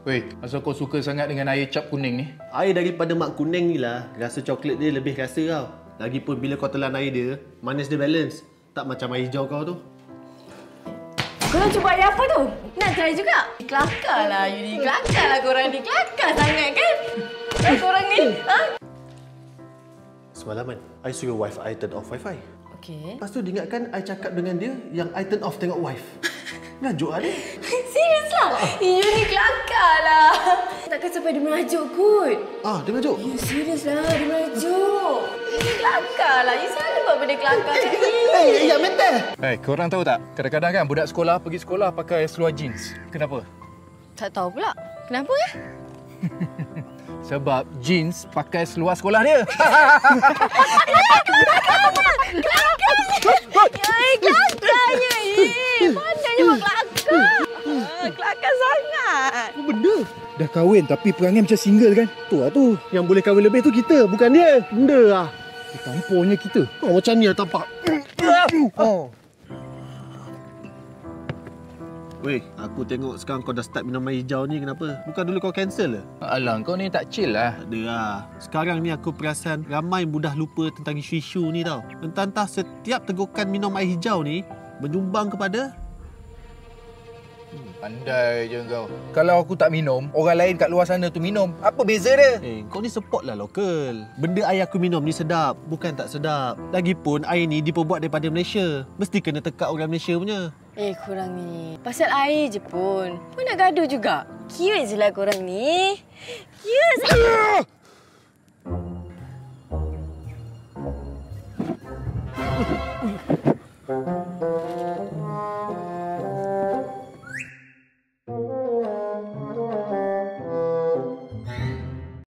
Weh, asal kau suka sangat dengan air cap kuning ni? Air daripada mak kuning ni lah, rasa coklat dia lebih rasa tau. Lagipun bila kau telan air dia, manis dia balance. Tak macam air hijau kau tu. Kau nak cuba air apa tu? Nak try juga? Kelakar lah you ni. Kelakar lah korang ni. Kelakar sangat kan? Korang ni. Ha? Semalam kan, I suruh wife I turn off wifi. Okey. Lepas tu dia ingatkan I cakap dengan dia yang I turn off tengok wife. Ngajuk lah dia. Serius lah? You ni kelakar lah. Takkan sampai dia merajuk kot. Ah, dia ngajuk. You serius lah, dia merajuk. You kelakar lah. You selalu buat benda kelakar kan? Ya mental. Korang tahu tak? Kadang-kadang kan budak sekolah pergi sekolah pakai seluar jeans. Kenapa? Tak tahu pula. Kenapa ya? Sebab jeans pakai seluar sekolah dia. Kelakarnya. Pandainya buat kelakar. Kelakar sangat. Apa benda? Dah kahwin tapi perangai macam single kan? Tu lah tu. Yang boleh kahwin lebih tu kita, bukan dia. Benda lah. Tampornya kita. Oh, macam ni lah tampak. Oh. Weh, aku tengok sekarang kau dah start minum air hijau ni, kenapa? Bukan dulu kau cancel ke? Alah, kau ni tak chill lah. Tak ada lah. Sekarang ni aku perasan ramai mudah lupa tentang isu-isu ni tau. Entah-entah setiap tegukan minum air hijau ni menyumbang kepada... Pandai je kau. Kalau aku tak minum, orang lain kat luar sana tu minum. Apa beza dia? Kau ni support lah lokal. Benda air aku minum ni sedap, bukan tak sedap. Lagipun air ni diperbuat daripada Malaysia. Mesti kena tekak orang Malaysia punya. Korang ni. Pasal air je pun. Pun nak gaduh juga. Cute je lah korang ni. Cute sangat.